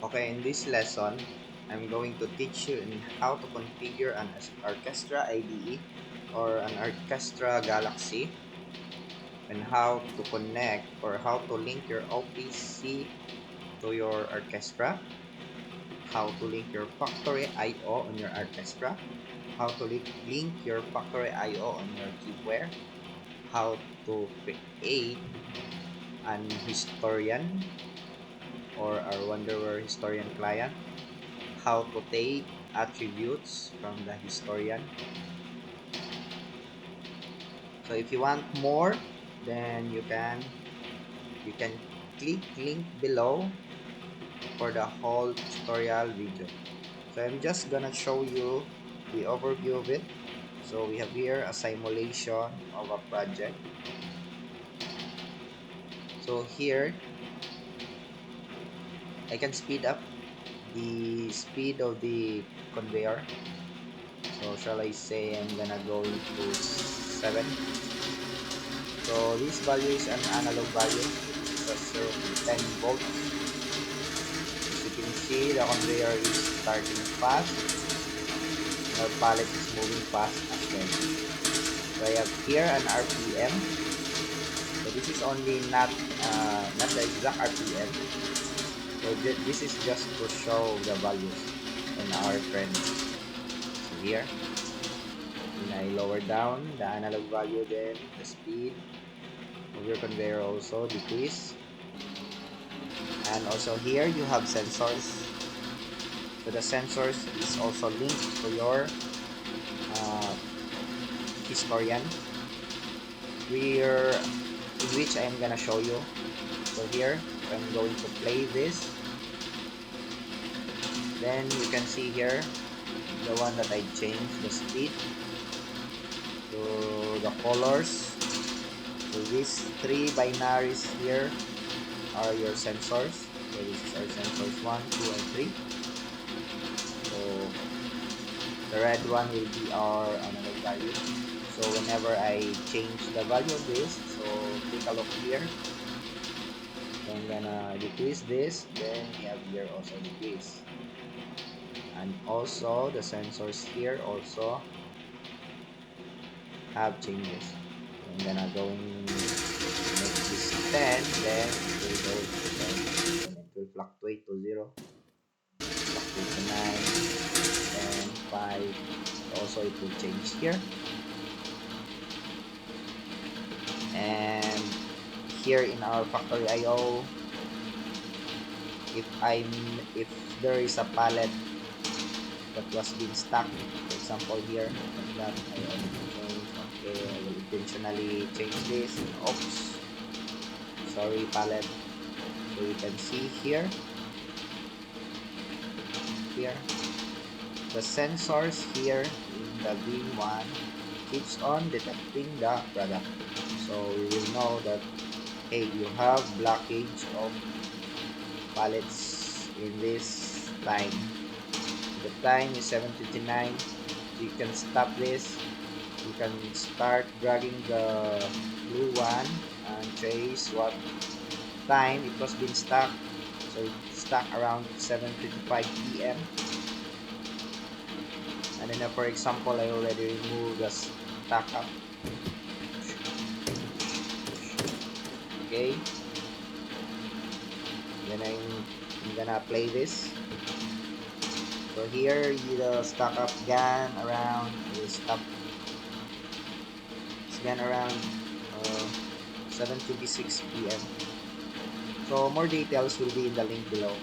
Okay, in this lesson, I'm going to teach you in how to configure an Archestra IDE or an Archestra Galaxy, and how to connect or how to link your OPC to your Archestra, how to link your factory IO on your Archestra, how to link your factory IO on your KeyWare, how to create an historian or our Wonderware historian client, how to take attributes from the historian. So if you want more, then you can click link below for the whole tutorial video. So I'm just gonna show you the overview of it. So we have here a simulation of a project. So here I can speed up the speed of the conveyor. So shall I say I'm gonna go into 7. So this value is an analog value. It's a 0 to 10 volts. As you can see, the conveyor is starting fast. Our pallet is moving fast as well. So I have here an RPM. So this is only not the exact RPM. So this is just to show the values in our trend. So here, when I lower down the analog value, then the speed of your conveyor also decrease. And also here you have sensors. So the sensors is also linked to your uh, historian, where in which I am gonna show you. So here I'm going to play this. Then you can see here the one that I changed the speed to the colors. So these three binaries here are your sensors. So this is our sensors 1, 2, and 3. So the red one will be our analog value. So whenever I change the value of this, so take a look here. So I'm gonna decrease this, then we have here also decrease. And also the sensors here also have changes. So I'm gonna make this 10, then it will go to 10, then it will fluctuate to 0, fluctuate to 9, 10, 5. Also it will change here. And here in our factory IO, if there is a pallet that was being stuck, for example here, like that, I will change. Okay, I will intentionally change this. Oops, sorry pallet. So you can see here the sensors here in the green one keeps on detecting the product. So we will know that, hey, you have blockage of pallets in this time. The time is 7:59. You can stop this. You can start dragging the blue one and trace what time it was being stuck. So it's stuck around 7:55 p.m. And then for example, I already removed the stack up. Okay, then I'm gonna play this. So here the stack up gun around is stop. It's gun around 7:26 p.m. So more details will be in the link below.